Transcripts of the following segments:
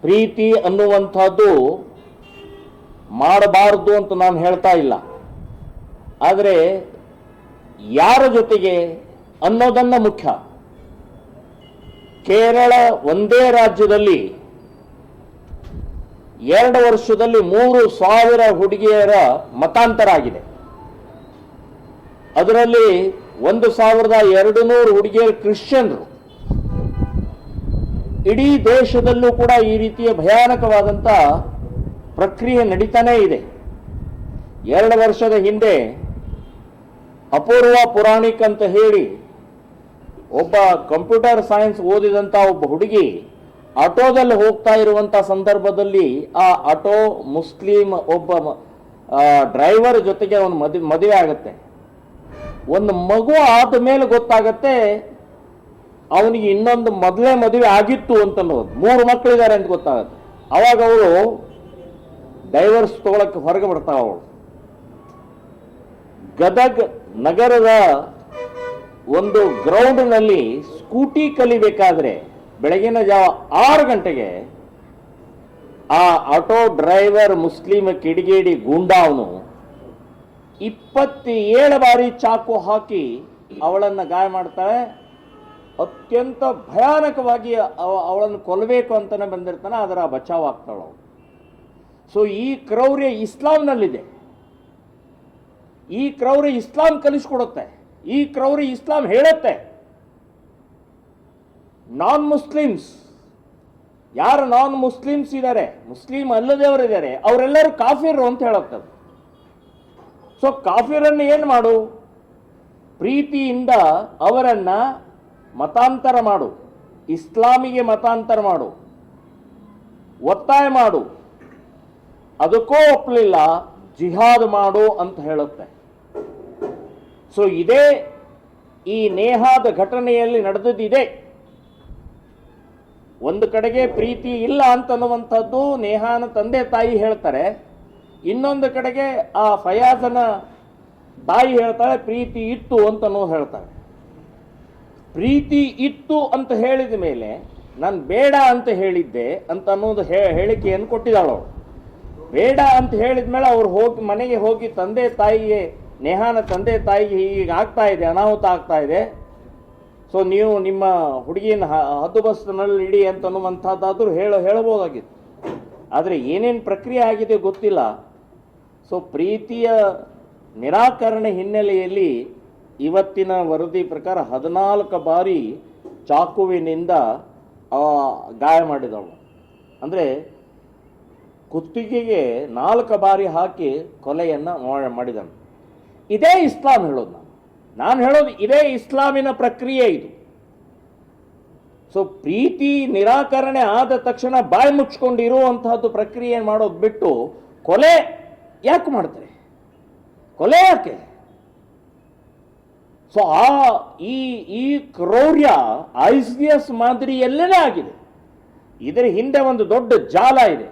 ಪ್ರೀತಿ ಅನ್ನುವಂಥದ್ದು ಮಾಡಬಾರದು ಅಂತ ನಾನು ಹೇಳ್ತಾ ಇಲ್ಲ. ಆದರೆ ಯಾರ ಜೊತೆಗೆ ಅನ್ನೋದನ್ನ ಮುಖ್ಯ. ಕೇರಳ ಒಂದೇ ರಾಜ್ಯದಲ್ಲಿ 2 ವರ್ಷದಲ್ಲಿ 3,000 ಹುಡುಗಿಯರ ಮತಾಂತರ ಆಗಿದೆ. ಅದರಲ್ಲಿ 1,200 ಹುಡುಗಿಯರು ಕ್ರಿಶ್ಚಿಯನ್ರು. ಇಡೀ ದೇಶದಲ್ಲೂ ಕೂಡ ಈ ರೀತಿಯ ಭಯಾನಕವಾದಂಥ ಪ್ರಕ್ರಿಯೆ ನಡೀತಾನೇ ಇದೆ. 2 ವರ್ಷದ ಹಿಂದೆ ಅಪೂರ್ವ ಪುರಾಣಿಕ್ ಅಂತ ಹೇಳಿ ಒಬ್ಬ ಕಂಪ್ಯೂಟರ್ ಸೈನ್ಸ್ ಓದಿದಂಥ ಒಬ್ಬ ಹುಡುಗಿ ಆಟೋದಲ್ಲಿ ಹೋಗ್ತಾ ಇರುವಂಥ ಸಂದರ್ಭದಲ್ಲಿ ಆ ಆಟೋ ಮುಸ್ಲಿಂ ಒಬ್ಬ ಡ್ರೈವರ್ ಜೊತೆಗೆ ಅವನು ಮದುವೆ ಆಗುತ್ತೆ. ಒಂದು ಮಗು ಆದ ಮೇಲೆ ಗೊತ್ತಾಗತ್ತೆ ಅವನಿಗೆ ಇನ್ನೊಂದು ಮೊದಲೇ ಮದುವೆ ಆಗಿತ್ತು ಅಂತ ಅನ್ನೋದು. 3 ಮಕ್ಕಳಿದ್ದಾರೆ ಅಂತ ಗೊತ್ತಾಗುತ್ತೆ. ಅವಾಗ ಅವಳು ಡೈವರ್ಸ್ ತಗೊಳಕ್ಕೆ ಹೊರಗೆ ಬರ್ತಾವ. ಅವಳು ಗದಗ್ ನಗರದ ಒಂದು ಗ್ರೌಂಡ್ನಲ್ಲಿ ಸ್ಕೂಟಿ ಕಲಿಬೇಕಾದ್ರೆ ಬೆಳಗಿನ ಜಾವ 6 ಗಂಟೆಗೆ ಆ ಆಟೋ ಡ್ರೈವರ್ ಮುಸ್ಲಿಂ ಕಿಡಿಗೇಡಿ ಗೂಂಡಾ ಅವನು 27 ಬಾರಿ ಚಾಕು ಹಾಕಿ ಅವಳನ್ನು ಗಾಯ ಮಾಡ್ತಾಳೆ. ಅತ್ಯಂತ ಭಯಾನಕವಾಗಿ ಅವಳನ್ನು ಕೊಲ್ಲಬೇಕು ಅಂತಾನೆ ಬಂದಿರ್ತಾನೆ. ಅದರ ಬಚಾವ್ ಆಗ್ತಾಳು. ಸೊ ಈ ಕ್ರೌರ್ಯ ಇಸ್ಲಾಂನಲ್ಲಿದೆ. ಈ ಕ್ರೌರ್ಯ ಇಸ್ಲಾಂ ಕಲಿಸ್ಕೊಡುತ್ತೆ. ಈ ಕ್ರೌರ್ಯ ಇಸ್ಲಾಂ ಹೇಳುತ್ತೆ. ನಾನ್ ಮುಸ್ಲಿಮ್ಸ್ ಯಾರು ನಾನ್ ಮುಸ್ಲಿಮ್ಸ್ ಇದ್ದಾರೆ, ಮುಸ್ಲಿಂ ಅಲ್ಲದವರಿದ್ದಾರೆ, ಅವರೆಲ್ಲರೂ ಕಾಫಿರು ಅಂತ ಹೇಳುತ್ತೆ. ಸೊ ಕಾಫಿರನ್ನು ಏನು ಮಾಡು? ಪ್ರೀತಿಯಿಂದ ಅವರನ್ನ ಮತಾಂತರ ಮಾಡು, ಇಸ್ಲಾಮಿಗೆ ಮತಾಂತರ ಮಾಡು, ಒತ್ತಾಯ ಮಾಡು. ಅದಕ್ಕೂ ಒಪ್ಪಲಿಲ್ಲ, ಜಿಹಾದ್ ಮಾಡು ಅಂತ ಹೇಳುತ್ತೆ. ಸೊ ಇದೇ ಈ ನೇಹಾದ ಘಟನೆಯಲ್ಲಿ ನಡೆದಿದೆ. ಒಂದು ಕಡೆಗೆ ಪ್ರೀತಿ ಇಲ್ಲ ಅಂತನ್ನುವಂಥದ್ದು ನೇಹಾನ ತಂದೆ ತಾಯಿ ಹೇಳ್ತಾರೆ. ಇನ್ನೊಂದು ಕಡೆಗೆ ಆ ಫಯಾಜನ ತಾಯಿ ಹೇಳ್ತಾಳೆ ಪ್ರೀತಿ ಇತ್ತು ಅಂತ ಹೇಳ್ತಾಳೆ. ಪ್ರೀತಿ ಇತ್ತು ಅಂತ ಹೇಳಿದ ಮೇಲೆ ನಾನು ಬೇಡ ಅಂತ ಹೇಳಿದ್ದೆ ಅಂತ ಅನ್ನೋದು ಹೇಳಿಕೆಯನ್ನು ಕೊಟ್ಟಿದ್ದಾಳು ಅವಳು. ಬೇಡ ಅಂತ ಹೇಳಿದ ಮೇಲೆ ಅವ್ರು ಹೋಗಿ ಮನೆಗೆ ಹೋಗಿ ತಂದೆ ತಾಯಿಗೆ, ನೇಹಾನ ತಂದೆ ತಾಯಿಗೆ ಹೀಗೆ ಆಗ್ತಾ ಇದೆ, ಅನಾಹುತ ಆಗ್ತಾ ಇದೆ, ಸೊ ನೀವು ನಿಮ್ಮ ಹುಡುಗಿನ ಹದ್ದು ಬಸ್ನಲ್ಲಿ ಇಡಿ ಅಂತ ಅನ್ನುವಂಥದ್ದಾದರೂ ಹೇಳಬಹುದಾಗಿತ್ತು. ಆದರೆ ಏನೇನು ಪ್ರಕ್ರಿಯೆ ಆಗಿದೆ ಗೊತ್ತಿಲ್ಲ. ಸೊ ಪ್ರೀತಿಯ ನಿರಾಕರಣೆ ಹಿನ್ನೆಲೆಯಲ್ಲಿ ಇವತ್ತಿನ ವರದಿ ಪ್ರಕಾರ 14 ಬಾರಿ ಚಾಕುವಿನಿಂದ ಗಾಯ ಮಾಡಿದವಳು. ಅಂದರೆ ಕುತ್ತಿಗೆಗೆ 4 ಬಾರಿ ಹಾಕಿ ಕೊಲೆಯನ್ನು ಮಾಡಿದನು. ಇದೇ ಇಸ್ಲಾಂ ಹೇಳೋದು. ನಾನು ಹೇಳೋದು ಇದೇ ಇಸ್ಲಾಮಿನ ಪ್ರಕ್ರಿಯೆ ಇದು. ಸೊ ಪ್ರೀತಿ ನಿರಾಕರಣೆ ಆದ ತಕ್ಷಣ ಬಾಯಿ ಮುಚ್ಕೊಂಡು ಇರುವಂತಹದ್ದು ಪ್ರಕ್ರಿಯೆ ಮಾಡೋದು ಬಿಟ್ಟು ಕೊಲೆ ಯಾಕೆ ಮಾಡ್ತಾರೆ? ಕೊಲೆ ಯಾಕೆ? ಸೊ ಈ ಕ್ರೌರ್ಯ ICS ಮಾದರಿಯಲ್ಲೇನೇ ಆಗಿದೆ. ಇದರ ಹಿಂದೆ ಒಂದು ದೊಡ್ಡ ಜಾಲ ಇದೆ.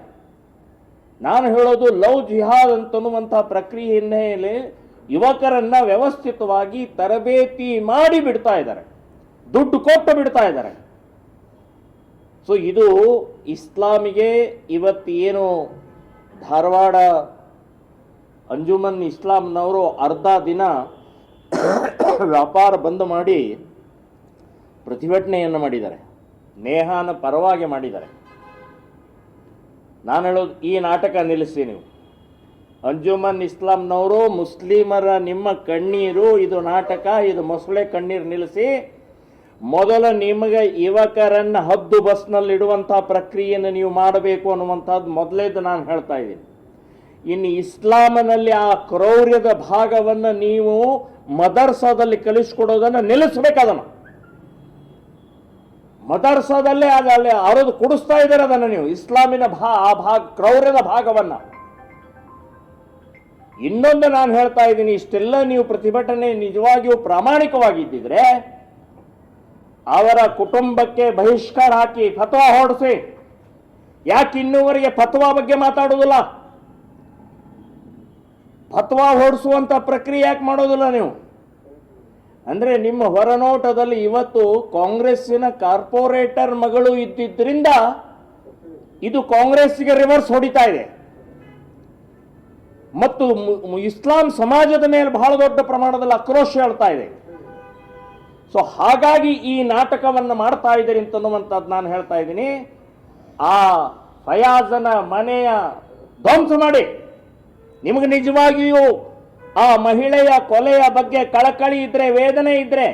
ನಾನು ಹೇಳೋದು ಲವ್ ಜಿಹಾದ್ ಅಂತನ್ನುವಂತಹ ಪ್ರಕ್ರಿಯೆ ಹಿನ್ನೆಲೆ ಯುವಕರನ್ನ ವ್ಯವಸ್ಥಿತವಾಗಿ ತರಬೇತಿ ಮಾಡಿ ಬಿಡ್ತಾ ಇದ್ದಾರೆ, ದುಡ್ಡು ಕೊಟ್ಟು ಬಿಡ್ತಾ ಇದ್ದಾರೆ. ಸೊ ಇದು ಇಸ್ಲಾಮಿಗೆ ಇವತ್ತು ಏನು ಧಾರವಾಡ ಅಂಜುಮನ್ ಇಸ್ಲಾಂನವರು ಅರ್ಧ ದಿನ ವ್ಯಾಪಾರ ಬಂದ್ ಮಾಡಿ ಪ್ರತಿಭಟನೆಯನ್ನು ಮಾಡಿದ್ದಾರೆ, ನೇಹಾನ ಪರವಾಗಿ ಮಾಡಿದ್ದಾರೆ. ನಾನು ಹೇಳೋದು ಈ ನಾಟಕ ನಿಲ್ಲಿಸಿ. ನೀವು ಅಂಜುಮನ್ ಇಸ್ಲಾಂನವರು ಮುಸ್ಲಿಮರ ನಿಮ್ಮ ಕಣ್ಣೀರು ಇದು ನಾಟಕ, ಇದು ಮೊಸಳೆ ಕಣ್ಣೀರು ನಿಲ್ಲಿಸಿ ಮೊದಲು ನಿಮಗೆ ಯುವಕರನ್ನು ಹದ್ದು ಬಸ್ನಲ್ಲಿ ಇಡುವಂತಹ ಪ್ರಕ್ರಿಯೆಯನ್ನು ನೀವು ಮಾಡಬೇಕು ಅನ್ನುವಂಥದ್ದು ಮೊದಲೇದು ನಾನು ಹೇಳ್ತಾ ಇದ್ದೀನಿ. ಇನ್ನು ಇಸ್ಲಾಮಿನಲ್ಲಿ ಆ ಕ್ರೌರ್ಯದ ಭಾಗವನ್ನು ನೀವು ಮದರ್ಸಾದಲ್ಲಿ ಕಲಿಸ್ಕೊಡೋದನ್ನು ನಿಲ್ಲಿಸಬೇಕು. ಅದನ್ನು ಮದರ್ಸಾದಲ್ಲೇ ಅಲ್ಲಿ ಅರದು ಕುಡಿಸ್ತಾ ಇದ್ದಾರೆ ಅದನ್ನು ನೀವು, ಇಸ್ಲಾಮಿನ ಕ್ರೌರ್ಯದ ಭಾಗವನ್ನು. ಇನ್ನೊಂದು ನಾನು ಹೇಳ್ತಾ ಇದ್ದೀನಿ, ಇಷ್ಟೆಲ್ಲ ನೀವು ಪ್ರತಿಭಟನೆ ನಿಜವಾಗಿಯೂ ಪ್ರಾಮಾಣಿಕವಾಗಿದ್ದಿದ್ರೆ ಅವರ ಕುಟುಂಬಕ್ಕೆ ಬಹಿಷ್ಕಾರ ಹಾಕಿ ಫತ್ವಾ ಹೊರಡಿಸಿ. ಯಾಕೆ ಇನ್ನೂವರೆಗೆ ಫತ್ವಾ ಬಗ್ಗೆ ಮಾತಾಡೋದಿಲ್ಲ? ಫತ್ವಾ ಹೊರಡಿಸುವಂತ ಪ್ರಕ್ರಿಯೆ ಯಾಕೆ ಮಾಡೋದಿಲ್ಲ ನೀವು? ಅಂದ್ರೆ ನಿಮ್ಮ ಹೊರನೋಟದಲ್ಲಿ ಇವತ್ತು ಕಾಂಗ್ರೆಸ್ಸಿನ ಕಾರ್ಪೊರೇಟರ್ ಮಗಳು ಇದ್ದಿದ್ದರಿಂದ ಇದು ಕಾಂಗ್ರೆಸ್ಗೆ ರಿವರ್ಸ್ ಹೊಡಿತಾ ಇದೆ ಮತ್ತು ಇಸ್ಲಾಂ ಸಮಾಜದ ಮೇಲೆ ಬಹಳ ದೊಡ್ಡ ಪ್ರಮಾಣದಲ್ಲಿ ಆಕ್ರೋಶ ಹೇಳ್ತಾ ಇದೆ. ಸೊ ಹಾಗಾಗಿ ಈ ನಾಟಕವನ್ನು ಮಾಡ್ತಾ ಇದ್ದೀರಿ ಅಂತನ್ನುವಂಥದ್ದು ನಾನು ಹೇಳ್ತಾ ಇದ್ದೀನಿ. ಆ ಫಯಾಜನ ಮನೆಯ ಧ್ವಂಸ ಮಾಡಿ, ನಿಮಗೆ ನಿಜವಾಗಿಯೂ ಆ ಮಹಿಳೆಯ ಕೊಲೆಯ ಬಗ್ಗೆ ಕಳಕಳಿ ಇದ್ರೆ, ವೇದನೆ ಇದ್ರೆ,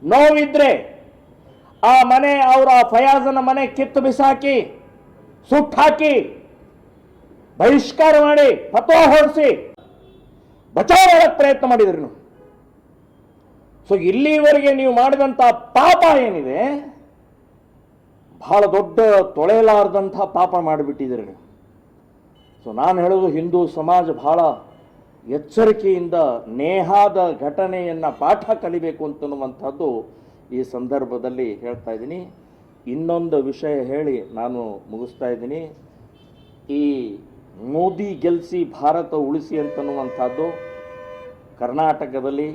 ನೋವಿದ್ರೆ, ಆ ಮನೆ ಅವರ ಫಯಾಜನ ಮನೆ ಕಿತ್ತು ಬಿಸಾಕಿ, ಸುಟ್ಟಾಕಿ, ಬಹಿಷ್ಕಾರ ಮಾಡಿ, ಫತ್ವಾ ಹೊರಡಿಸಿ ಬಚಾವ್ ಮಾಡಕ್ಕೆ ಪ್ರಯತ್ನ ಮಾಡಿದ್ರಿ ನೀವು. ಸೊ ಇಲ್ಲಿವರೆಗೆ ನೀವು ಮಾಡಿದಂಥ ಪಾಪ ಏನಿದೆ, ಬಹಳ ದೊಡ್ಡ ತೊಳೆಯಲಾರದಂಥ ಪಾಪ ಮಾಡಿಬಿಟ್ಟಿದ್ದೀರಿ ನೀವು. ಸೊ ನಾನು ಹೇಳೋದು, ಹಿಂದೂ ಸಮಾಜ ಬಹಳ ಎಚ್ಚರಿಕೆಯಿಂದ ನೇಹಾದ ಘಟನೆಯನ್ನು ಪಾಠ ಕಲಿಬೇಕು ಅಂತನ್ನುವಂಥದ್ದು ಈ ಸಂದರ್ಭದಲ್ಲಿ ಹೇಳ್ತಾ ಇದ್ದೀನಿ. ಇನ್ನೊಂದು ವಿಷಯ ಹೇಳಿ ನಾನು ಮುಗಿಸ್ತಾ ಇದ್ದೀನಿ. ಈ ಮೋದಿ ಗೆಲ್ಲಿಸಿ ಭಾರತ ಉಳಿಸಿ ಅಂತನ್ನುವಂಥದ್ದು ಕರ್ನಾಟಕದಲ್ಲಿ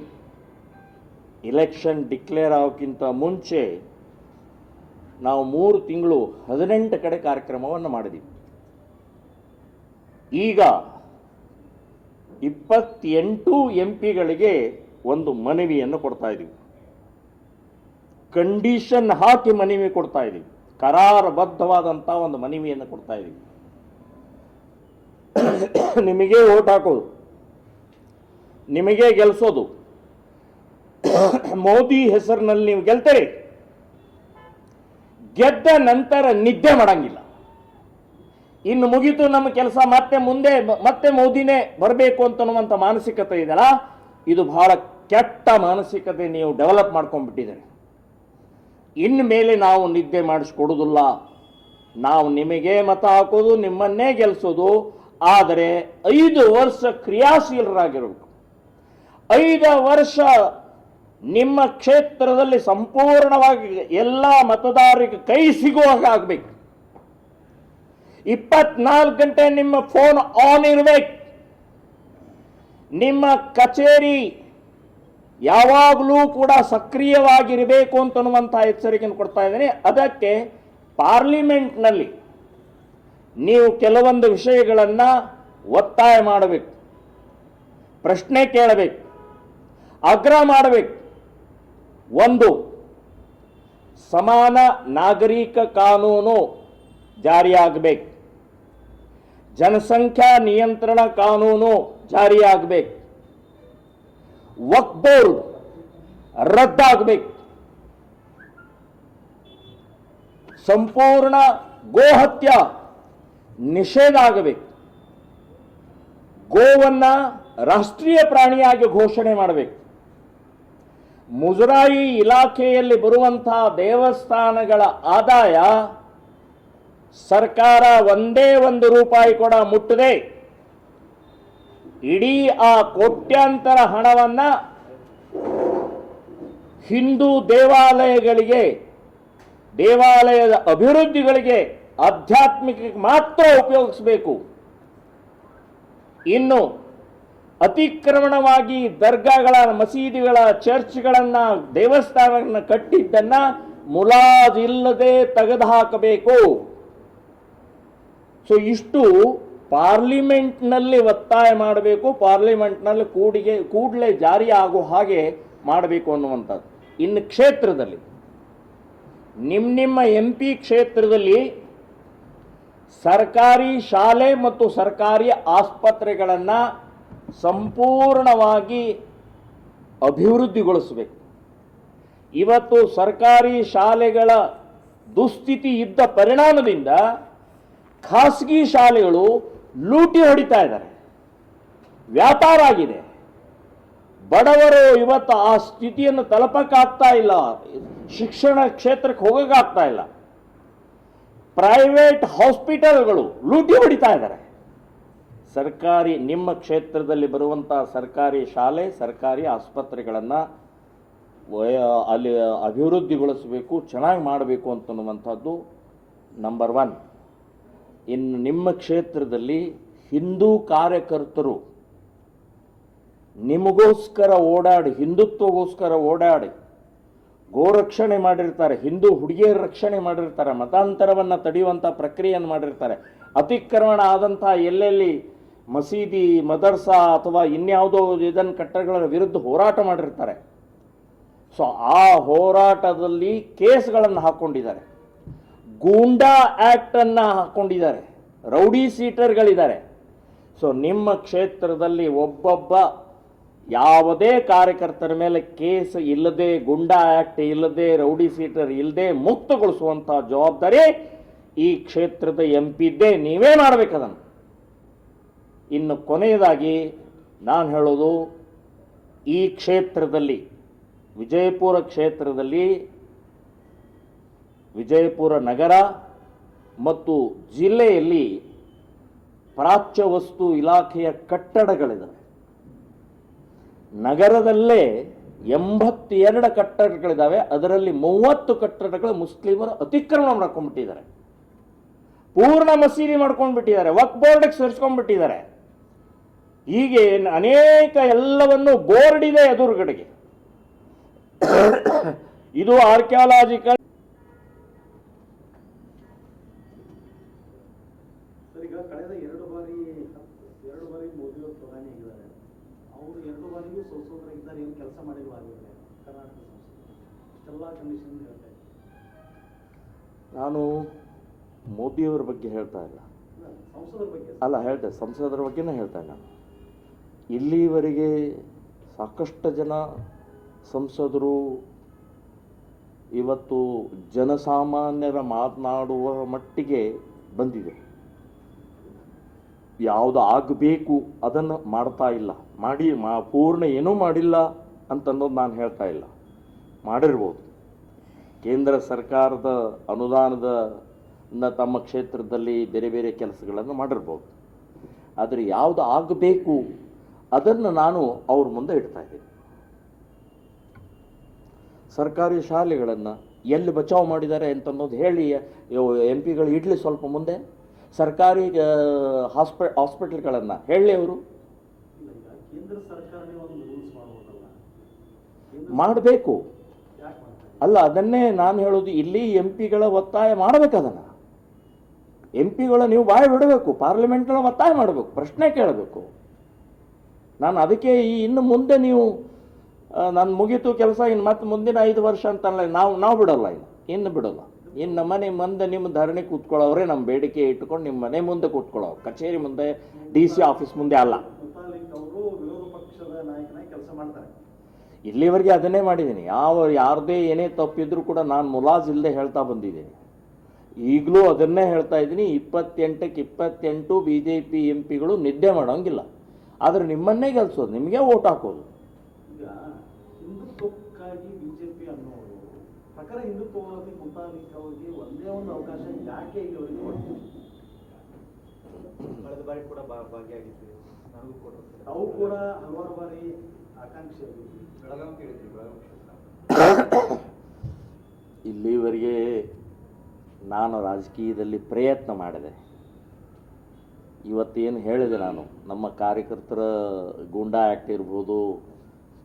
ಇಲೆಕ್ಷನ್ ಡಿಕ್ಲೇರ್ ಆಗೋಕ್ಕಿಂತ ಮುಂಚೆ ನಾವು 3 ತಿಂಗಳು 18 ಕಡೆ ಕಾರ್ಯಕ್ರಮವನ್ನು ಮಾಡಿದ್ದೀವಿ. ಈಗ 28 MP-ಗಳಿಗೆ ಒಂದು ಮನವಿಯನ್ನು ಕೊಡ್ತಾ ಇದ್ದೀವಿ. ಕಂಡೀಷನ್ ಹಾಕಿ ಮನವಿ ಕೊಡ್ತಾ ಇದ್ದೀವಿ. ಕರಾರಬದ್ಧವಾದಂಥ ಒಂದು ಮನವಿಯನ್ನು ಕೊಡ್ತಾ ಇದ್ದೀವಿ. ನಿಮಗೆ ಓಟ್ ಹಾಕೋದು, ನಿಮಗೆ ಗೆಲ್ಲಿಸೋದು, ಮೋದಿ ಹೆಸರಿನಲ್ಲಿ ನೀವು ಗೆಲ್ತೀರಿ. ಗೆದ್ದ ನಂತರ ನಿದ್ದೆ ಮಾಡಂಗಿಲ್ಲ. ಇನ್ನು ಮುಗೀತು ನಮ್ಮ ಕೆಲಸ, ಮತ್ತೆ ಮೋದಿನೇ ಬರಬೇಕು ಅಂತನ್ನುವಂಥ ಮಾನಸಿಕತೆ ಇದೆಯಲ್ಲ, ಇದು ಬಹಳ ಕೆಟ್ಟ ಮಾನಸಿಕತೆ ನೀವು ಡೆವಲಪ್ ಮಾಡ್ಕೊಂಡ್ಬಿಟ್ಟಿದ್ದೀರಿ. ಇನ್ನು ಮೇಲೆ ನಾವು ನಿದ್ದೆ ಮಾಡಿಸ್ಕೊಡೋದಿಲ್ಲ. ನಾವು ನಿಮಗೆ ಮತ ಹಾಕೋದು, ನಿಮ್ಮನ್ನೇ ಗೆಲ್ಲಿಸೋದು. ಆದರೆ 5 ವರ್ಷ ಕ್ರಿಯಾಶೀಲರಾಗಿರಬೇಕು. 5 ವರ್ಷ ನಿಮ್ಮ ಕ್ಷೇತ್ರದಲ್ಲಿ ಸಂಪೂರ್ಣವಾಗಿ ಎಲ್ಲ ಮತದಾರರಿಗೆ ಕೈ ಸಿಗುವಾಗ ಆಗಬೇಕು. 24 ಗಂಟೆ ನಿಮ್ಮ ಫೋನ್ ಆನ್ ಇರಬೇಕು. ನಿಮ್ಮ ಕಚೇರಿ ಯಾವಾಗಲೂ ಕೂಡ ಸಕ್ರಿಯವಾಗಿರಬೇಕು ಅಂತನ್ನುವಂಥ ಎಚ್ಚರಿಕೆಯನ್ನು ಕೊಡ್ತಾ ಇದ್ದೀನಿ. ಅದಕ್ಕೆ ಪಾರ್ಲಿಮೆಂಟ್ನಲ್ಲಿ ನೀವು ಕೆಲವೊಂದು ವಿಷಯಗಳನ್ನು ಒತ್ತಾಯ ಮಾಡಬೇಕು, ಪ್ರಶ್ನೆ ಕೇಳಬೇಕು, ಆಗ್ರಹ ಮಾಡಬೇಕು. 1, ಸಮಾನ ನಾಗರಿಕ ಕಾನೂನು ಜಾರಿಯಾಗಬೇಕು. ಜನಸಂಖ್ಯಾ ನಿಯಂತ್ರಣ ಕಾನೂನು ಜಾರಿಯಾಗಬೇಕು. ವಕ್ಫ್ ಬೋರ್ಡ್ ರದ್ದಾಗಬೇಕು. ಸಂಪೂರ್ಣ ಗೋಹತ್ಯೆ ನಿಷೇಧ ಆಗಬೇಕು. ಗೋವನ್ನ ರಾಷ್ಟ್ರೀಯ ಪ್ರಾಣಿಯಾಗಿ ಘೋಷಣೆ ಮಾಡಬೇಕು. ಮುಜರಾಯಿ ಇಲಾಖೆಯಲ್ಲಿ ಬರುವಂತಹ ದೇವಸ್ಥಾನಗಳ ಆದಾಯ ಸರ್ಕಾರ ಒಂದೇ ₹1 ಕೂಡ ಮುಟ್ಟದೆ ಇಡೀ ಆ ಕೋಟ್ಯಾಂತರ ಹಣವನ್ನ ಹಿಂದೂ ದೇವಾಲಯಗಳಿಗೆ, ದೇವಾಲಯದ ಅಭಿವೃದ್ಧಿಗಳಿಗೆ, ಆಧ್ಯಾತ್ಮಿಕ ಮಾತ್ರ ಉಪಯೋಗಿಸಬೇಕು. ಇನ್ನು ಅತಿಕ್ರಮಣವಾಗಿ ದರ್ಗಾಗಳ, ಮಸೀದಿಗಳ, ಚರ್ಚ್ಗಳನ್ನು, ದೇವಸ್ಥಾನಗಳನ್ನು ಕಟ್ಟಿದ್ದನ್ನ ಮುಲಾಜಿಲ್ಲದೆ ತೆಗೆದುಹಾಕಬೇಕು. ಸೊ ಇಷ್ಟು ಪಾರ್ಲಿಮೆಂಟ್ನಲ್ಲಿ ಒತ್ತಾಯ ಮಾಡಬೇಕು. ಪಾರ್ಲಿಮೆಂಟ್ನಲ್ಲಿ ಕೂಡಲೇ ಜಾರಿ ಆಗೋ ಹಾಗೆ ಮಾಡಬೇಕು ಅನ್ನುವಂಥದ್ದು. ಇನ್ನು ಕ್ಷೇತ್ರದಲ್ಲಿ ನಿಮ್ಮ MP ಕ್ಷೇತ್ರದಲ್ಲಿ ಸರ್ಕಾರಿ ಶಾಲೆ ಮತ್ತು ಸರ್ಕಾರಿ ಆಸ್ಪತ್ರೆಗಳನ್ನು ಸಂಪೂರ್ಣವಾಗಿ ಅಭಿವೃದ್ಧಿಗೊಳಿಸಬೇಕು. ಇವತ್ತು ಸರ್ಕಾರಿ ಶಾಲೆಗಳ ದುಸ್ಥಿತಿ ಇದ್ದ ಪರಿಣಾಮದಿಂದ ಖಾಸಗಿ ಶಾಲೆಗಳು ಲೂಟಿ ಹೊಡಿತಾ ಇದ್ದಾರೆ. ವ್ಯಾಪಾರ ಆಗಿದೆ. ಬಡವರು ಇವತ್ತು ಆ ಸ್ಥಿತಿಯನ್ನು ತಲುಪಕ್ಕಾಗ್ತಾ ಇಲ್ಲ. ಶಿಕ್ಷಣ ಕ್ಷೇತ್ರಕ್ಕೆ ಹೋಗೋಕ್ಕಾಗ್ತಾ ಇಲ್ಲ. ಪ್ರೈವೇಟ್ ಹಾಸ್ಪಿಟಲ್ಗಳು ಲೂಟಿ ಹೊಡಿತಾ ಇದ್ದಾರೆ. ಸರ್ಕಾರಿ, ನಿಮ್ಮ ಕ್ಷೇತ್ರದಲ್ಲಿ ಬರುವಂಥ ಸರ್ಕಾರಿ ಶಾಲೆ, ಸರ್ಕಾರಿ ಆಸ್ಪತ್ರೆಗಳನ್ನು ಅಲ್ಲಿ ಅಭಿವೃದ್ಧಿಗೊಳಿಸಬೇಕು, ಚೆನ್ನಾಗಿ ಮಾಡಬೇಕು ಅಂತನ್ನುವಂಥದ್ದು ನಂಬರ್ 1. ಇನ್ನು ನಿಮ್ಮ ಕ್ಷೇತ್ರದಲ್ಲಿ ಹಿಂದೂ ಕಾರ್ಯಕರ್ತರು ನಿಮಗೋಸ್ಕರ ಓಡಾಡಿ, ಹಿಂದುತ್ವಗೋಸ್ಕರ ಓಡಾಡಿ ಗೋರಕ್ಷಣೆ ಮಾಡಿರ್ತಾರೆ, ಹಿಂದೂ ಹುಡುಗಿಯರ ರಕ್ಷಣೆ ಮಾಡಿರ್ತಾರೆ, ಮತಾಂತರವನ್ನು ತಡೆಯುವಂಥ ಪ್ರಕ್ರಿಯೆಯನ್ನು ಮಾಡಿರ್ತಾರೆ, ಅತಿಕ್ರಮಣ ಆದಂಥ ಎಲ್ಲೆಲ್ಲಿ ಮಸೀದಿ, ಮದರ್ಸಾ ಅಥವಾ ಇನ್ಯಾವುದೋ ಇದನ್ನು ಕಟ್ಟಡಗಳ ವಿರುದ್ಧ ಹೋರಾಟ ಮಾಡಿರ್ತಾರೆ. ಸೊ ಆ ಹೋರಾಟದಲ್ಲಿ ಕೇಸ್ಗಳನ್ನು ಹಾಕ್ಕೊಂಡಿದ್ದಾರೆ, ಗೂಂಡಾ ಆ್ಯಕ್ಟನ್ನು ಹಾಕ್ಕೊಂಡಿದ್ದಾರೆ, ರೌಡಿ ಸೀಟರ್ಗಳಿದ್ದಾರೆ. ಸೊ ನಿಮ್ಮ ಕ್ಷೇತ್ರದಲ್ಲಿ ಒಬ್ಬೊಬ್ಬ ಯಾವುದೇ ಕಾರ್ಯಕರ್ತರ ಮೇಲೆ ಕೇಸ್ ಇಲ್ಲದೆ, ಗುಂಡಾ ಆ್ಯಕ್ಟ್ ಇಲ್ಲದೆ, ರೌಡಿ ಸೀಟರ್ ಇಲ್ಲದೆ ಮುಕ್ತಗೊಳಿಸುವಂಥ ಜವಾಬ್ದಾರಿ ಈ ಕ್ಷೇತ್ರದ ಎಂಪಿದ್ದೇ, ನೀವೇ ಮಾಡಬೇಕದನ್ನು. ಇನ್ನು ಕೊನೆಯದಾಗಿ ನಾನು ಹೇಳೋದು, ಈ ಕ್ಷೇತ್ರದಲ್ಲಿ ವಿಜಯಪುರ ಕ್ಷೇತ್ರದಲ್ಲಿ ವಿಜಯಪುರ ನಗರ ಮತ್ತು ಜಿಲ್ಲೆಯಲ್ಲಿ ಪ್ರಾಚ್ಯ ವಸ್ತು ಇಲಾಖೆಯ ಕಟ್ಟಡಗಳಿದ್ದಾವೆ. ನಗರದಲ್ಲೇ 82 ಕಟ್ಟಡಗಳಿದ್ದಾವೆ. ಅದರಲ್ಲಿ 30 ಕಟ್ಟಡಗಳು ಮುಸ್ಲಿಮರು ಅತಿಕ್ರಮಣ ಮಾಡ್ಕೊಂಡ್ಬಿಟ್ಟಿದ್ದಾರೆ, ಪೂರ್ಣ ಮಸೀದಿ ಮಾಡ್ಕೊಂಡ್ಬಿಟ್ಟಿದ್ದಾರೆ, ವಕ್ಫ್ ಬೋರ್ಡ್ಗೆ ಸೇರಿಸ್ಕೊಂಡ್ಬಿಟ್ಟಿದ್ದಾರೆ. ಹೀಗೆ ಅನೇಕ ಎಲ್ಲವನ್ನು ಬೋರ್ಡ್ ಇದೆ ಎದುರುಗಡೆಗೆ. ಇದು ಆರ್ಕಿಯಾಲಜಿಕಲ್. ಈಗ ಕಳೆದ ಎರಡು ಬಾರಿ ಮೋದಿಯವರು ಪ್ರಧಾನಿ ಆಗಿದ್ದಾರೆ. ಅವರು 2 ಬಾರಿಯೂ ಸೋಸೋದ್ರಾಗಿದ್ದಾರೆ, ಏನು ಕೆಲಸ ಮಾಡಿರುವ ಆಗಿದ್ದಾರೆ ಕರ್ನಾಟಕ ಇಷ್ಟೆಲ್ಲ ಕಂಡೀಷನ್ ಹೇಳ್ತಾ ಇದ್ದಾರೆ. ನಾನು ಮೋದಿಯವರ ಬಗ್ಗೆ ಹೇಳ್ತಾ ಇಲ್ಲ, ಸಂಸದರ ಬಗ್ಗೆ ಅಲ್ಲ ಹೇಳ್ತೆ, ಸಂಸದರ ಬಗ್ಗೆನೇ ಹೇಳ್ತಾ ಇಲ್ಲ. ಇಲ್ಲಿವರೆಗೆ ಸಾಕಷ್ಟು ಜನ ಸಂಸದರು ಇವತ್ತು ಜನಸಾಮಾನ್ಯರ ಮಾತನಾಡುವ ಮಟ್ಟಿಗೆ ಬಂದಿದೆ. ಯಾವುದು ಆಗಬೇಕು ಅದನ್ನು ಮಾಡ್ತಾ ಇಲ್ಲ, ಪೂರ್ಣ ಏನೂ ಮಾಡಿಲ್ಲ ಅಂತನ್ನೋದು ನಾನು ಹೇಳ್ತಾ ಇಲ್ಲ. ಮಾಡಿರ್ಬೋದು, ಕೇಂದ್ರ ಸರ್ಕಾರದ ಅನುದಾನದ ತಮ್ಮ ಕ್ಷೇತ್ರದಲ್ಲಿ ಬೇರೆ ಬೇರೆ ಕೆಲಸಗಳನ್ನು ಮಾಡಿರ್ಬೋದು. ಆದರೆ ಯಾವುದು ಆಗಬೇಕು ಅದನ್ನು ನಾನು ಅವ್ರ ಮುಂದೆ ಇಡ್ತಾ ಇದ್ದೀನಿ. ಸರ್ಕಾರಿ ಶಾಲೆಗಳನ್ನು ಎಲ್ಲಿ ಬಚಾವ್ ಮಾಡಿದ್ದಾರೆ ಅಂತನ್ನೋದು ಹೇಳಿ MP ಗಳು ಇಡ್ಲಿ ಸ್ವಲ್ಪ ಮುಂದೆ. ಸರ್ಕಾರಿ ಹಾಸ್ಪಿಟಲ್ಗಳನ್ನು ಹೇಳಿ ಅವರು ಕೇಂದ್ರ ಸರ್ಕಾರನೇ ಒಂದು ರೂಲ್ಸ್ ಮಾಡಬಹುದಲ್ಲ, ಮಾಡಬೇಕು. ಅಲ್ಲ, ಅದನ್ನೇ ನಾನು ಹೇಳೋದು, ಇಲ್ಲಿ MP ಗಳ ಒತ್ತಾಯ ಮಾಡಬೇಕು. ಅದನ್ನು MP ಗಳು ನೀವು ಬಾಯಿ ಬಿಡಬೇಕು, ಪಾರ್ಲಿಮೆಂಟ್ಗಳ ಒತ್ತಾಯ ಮಾಡಬೇಕು, ಪ್ರಶ್ನೆ ಕೇಳಬೇಕು. ನಾನು ಅದಕ್ಕೆ ಇನ್ನು ಮುಂದೆ ನೀವು ನಾನು ಮುಗೀತು ಕೆಲಸ, ಇನ್ನು ಮತ್ತೆ ಮುಂದಿನ 5 ವರ್ಷ ಅಂತಲ್ಲ, ನಾವು ಬಿಡೋಲ್ಲ, ಇನ್ನು ಬಿಡೋಲ್ಲ. ಇನ್ನು ನಮ್ಮ ಮನೆ ಮುಂದೆ ನಿಮ್ಮ ಧರಣಿ ಕೂತ್ಕೊಳ್ಳೋವ್ರೆ, ನಮ್ಮ ಬೇಡಿಕೆ ಇಟ್ಕೊಂಡು ನಿಮ್ಮ ಮನೆ ಮುಂದೆ ಕೂತ್ಕೊಳ್ಳೋ, ಕಚೇರಿ ಮುಂದೆ, DC ಆಫೀಸ್ ಮುಂದೆ ಅಲ್ಲ. ಅವರು ವಿರೋಧ ಪಕ್ಷದ ನಾಯಕನಾಗಿ ಕೆಲಸ ಮಾಡ್ತಾರೆ. ಇಲ್ಲಿವರೆಗೆ ಅದನ್ನೇ ಮಾಡಿದ್ದೀನಿ. ಯಾರದೇ ಏನೇ ತಪ್ಪಿದ್ರೂ ಕೂಡ ನಾನು ಮುಲಾಜ್ ಇಲ್ಲದೆ ಹೇಳ್ತಾ ಬಂದಿದ್ದೀನಿ. ಈಗಲೂ ಅದನ್ನೇ ಹೇಳ್ತಾ ಇದ್ದೀನಿ. 28ಕ್ಕೆ 28 BJP MP ಗಳು ನಿದ್ದೆ ಮಾಡೋಂಗಿಲ್ಲ. ಆದರೆ ನಿಮ್ಮನ್ನೇ ಗೆಲ್ಸೋದು, ನಿಮಗೆ ಓಟ್ ಹಾಕೋದು. ಈಗ ಹಿಂದುತ್ವಕ್ಕಾಗಿ ಬಿಜೆಪಿ ಅನ್ನೋರು ಪ್ರಕಾರ ಹಿಂದುತ್ವವಾದಿ ಮುತಾಲಿಕ್ ಅವರಿಗೆ ಒಂದೇ ಒಂದು ಅವಕಾಶ ಯಾಕೆ ಇಲ್ಲಿವರೆಗೆ ಕೊಡ್ತೀವಿ? ಕಳೆದ ಬಾರಿ ಕೂಡ ಭಾಗಿಯಾಗಿದ್ದೀವಿ, ನನಗೂ ಕೂಡ ತಾವು ಕೂಡ ಹಲವಾರು ಬಾರಿ ಆಕಾಂಕ್ಷೆ ಬೆಳಗಾವಿ ಕೇಳಿದ್ರಿ. ಇಲ್ಲಿವರೆಗೆ ನಾನು ರಾಜಕೀಯದಲ್ಲಿ ಪ್ರಯತ್ನ ಮಾಡಿದೆ. ಇವತ್ತೇನು ಹೇಳಿದೆ ನಾನು, ನಮ್ಮ ಕಾರ್ಯಕರ್ತರ ಗೂಂಡಾ ಆ್ಯಕ್ಟ್ ಇರ್ಬೋದು,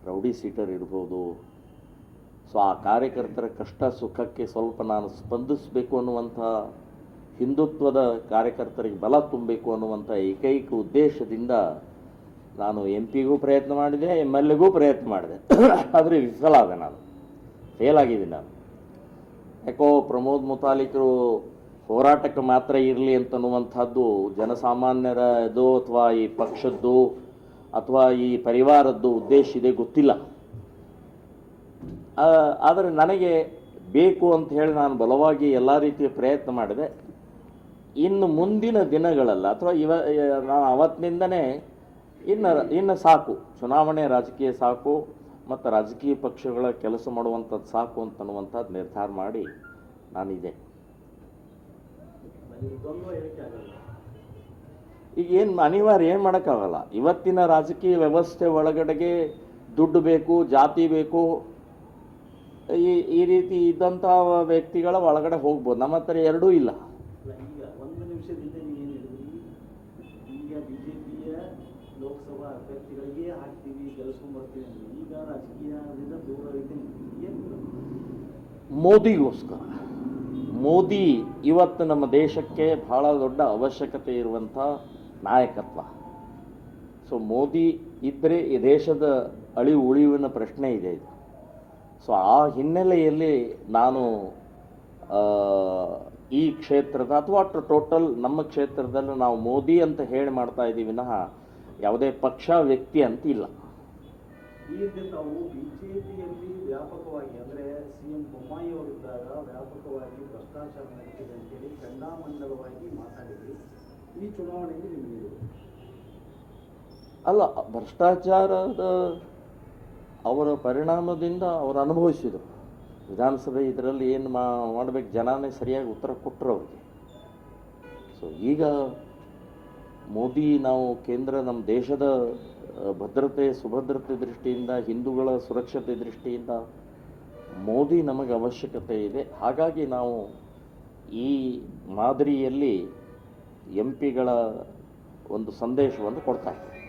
ರೌಡಿ ಸೀಟರ್ ಇರ್ಬೋದು. ಸೊ ಆ ಕಾರ್ಯಕರ್ತರ ಕಷ್ಟ ಸುಖಕ್ಕೆ ಸ್ವಲ್ಪ ನಾನು ಸ್ಪಂದಿಸಬೇಕು ಅನ್ನುವಂಥ, ಹಿಂದುತ್ವದ ಕಾರ್ಯಕರ್ತರಿಗೆ ಬಲ ತುಂಬಬೇಕು ಅನ್ನುವಂಥ ಏಕೈಕ ಉದ್ದೇಶದಿಂದ ನಾನು MP ಗೂ ಪ್ರಯತ್ನ ಮಾಡಿದೆ, MLA ಗೂ ಪ್ರಯತ್ನ ಮಾಡಿದೆ. ಆದರೆ ವಿಫಲ ಆದೆ, ನಾನು ಫೇಲ್ ಆಗಿದ್ದೀನಿ. ನಾನು ಯಾಕೋ ಪ್ರಮೋದ್ ಮುತಾಲಿಕರು ಹೋರಾಟಕ್ಕೆ ಮಾತ್ರ ಇರಲಿ ಅಂತನ್ನುವಂಥದ್ದು ಜನಸಾಮಾನ್ಯರ ಇದು ಅಥವಾ ಈ ಪಕ್ಷದ್ದು ಅಥವಾ ಈ ಪರಿವಾರದ್ದು ಉದ್ದೇಶ ಇದೆ ಗೊತ್ತಿಲ್ಲ. ಆದರೆ ನನಗೆ ಬೇಕು ಅಂತ ಹೇಳಿ ನಾನು ಬಲವಾಗಿ ಎಲ್ಲ ರೀತಿಯ ಪ್ರಯತ್ನ ಮಾಡಿದೆ. ಇನ್ನು ಮುಂದಿನ ದಿನಗಳಲ್ಲ, ಅಥವಾ ನಾನು ಅವತ್ತಿನಿಂದನೇ ಇನ್ನು ಸಾಕು, ಚುನಾವಣೆ ರಾಜಕೀಯ ಸಾಕು ಮತ್ತು ರಾಜಕೀಯ ಪಕ್ಷಗಳ ಕೆಲಸ ಮಾಡುವಂಥದ್ದು ಸಾಕು ಅಂತನ್ನುವಂಥದ್ದು ನಿರ್ಧಾರ ಮಾಡಿ ನಾನಿದೆ. ಈಗ ಅನಿವಾರ್ಯ, ಏನು ಮಾಡೋಕ್ಕಾಗಲ್ಲ. ಇವತ್ತಿನ ರಾಜಕೀಯ ವ್ಯವಸ್ಥೆ ಒಳಗಡೆಗೆ ದುಡ್ಡು ಬೇಕು, ಜಾತಿ ಬೇಕು, ಈ ರೀತಿ ಇದ್ದಂಥ ವ್ಯಕ್ತಿಗಳ ಒಳಗಡೆ ಹೋಗ್ಬೋದು. ನಮ್ಮ ಹತ್ರ ಎರಡೂ ಇಲ್ಲ. ಈಗ ಒಂದು ನಿಮಿಷದಿಂದ ನೀವೇನು ಹೇಳಿದ್ರಿ, ಈಗ ಬಿಜೆಪಿಯ ಲೋಕಸಭಾ ಅಭ್ಯರ್ಥಿಗಳಿಗೆ ಹಾಕ್ತೀವಿ, ಗೆಲ್ಲಿಸ್ಕೊಂಡ್ಬರ್ತೀವಿ ಅಂದ್ರೆ ಈಗ ರಾಜಕೀಯದಿಂದ ದೂರ ಇದ್ದೀನಿ ಏನು? ಮೋದಿಗೋಸ್ಕರ. ಮೋದಿ ಇವತ್ತು ನಮ್ಮ ದೇಶಕ್ಕೆ ಬಹಳ ದೊಡ್ಡ ಅವಶ್ಯಕತೆ ಇರುವಂಥ ನಾಯಕತ್ವ. ಸೊ ಮೋದಿ ಇದ್ದರೆ ಈ ದೇಶದ ಅಳಿವು ಉಳಿವಿನ ಪ್ರಶ್ನೆ ಇದೆ ಇದು. ಸೊ ಆ ಹಿನ್ನೆಲೆಯಲ್ಲಿ ನಾನು ಈ ಕ್ಷೇತ್ರದ ಅಥವಾ ಟೋಟಲ್ ನಮ್ಮ ಕ್ಷೇತ್ರದಲ್ಲಿ ನಾವು ಮೋದಿ ಅಂತ ಹೇಳಿ ಮಾಡ್ತಾ ಇದ್ದೀವಿ ವಿನಃ ಯಾವುದೇ ಪಕ್ಷ ವ್ಯಕ್ತಿ ಅಂತ ಇಲ್ಲ. ಈ ಹಿಂದೆ ತಾವು ಬಿಜೆಪಿಯಲ್ಲಿ ವ್ಯಾಪಕವಾಗಿ ಅಂದರೆ CM ಬೊಮ್ಮಾಯಿ ಅವರಿದ್ದಾಗ ವ್ಯಾಪಕವಾಗಿ ಭ್ರಷ್ಟಾಚಾರ ನಡೆದಿದೆ ಅಂತೇಳಿ ಖಂಡಾಮಂಡಲವಾಗಿ ಮಾತಾಡಿದ್ರಿ. ಈ ಚುನಾವಣೆಯಲ್ಲಿ ನಿಮಗೆ ಅಲ್ಲ, ಭ್ರಷ್ಟಾಚಾರದ ಅವರ ಪರಿಣಾಮದಿಂದ ಅವರು ಅನುಭವಿಸಿದರು. ವಿಧಾನಸಭೆ ಇದರಲ್ಲಿ ಏನು ಮಾಡಬೇಕು, ಜನಾನೇ ಸರಿಯಾಗಿ ಉತ್ತರ ಕೊಟ್ಟರು ಅವ್ರಿಗೆ. ಸೊ ಈಗ ಮೋದಿ ನಾವು ಕೇಂದ್ರ ನಮ್ಮ ದೇಶದ ಭದ್ರತೆ ಸುಭದ್ರತೆ ದೃಷ್ಟಿಯಿಂದ, ಹಿಂದೂಗಳ ಸುರಕ್ಷತೆ ದೃಷ್ಟಿಯಿಂದ ಮೋದಿ ನಮಗೆ ಅವಶ್ಯಕತೆ ಇದೆ. ಹಾಗಾಗಿ ನಾವು ಈ ಮಾದರಿಯಲ್ಲಿ MP ಗಳ ಒಂದು ಸಂದೇಶವನ್ನು ಕೊಡ್ತಾ ಇದ್ದೀವಿ.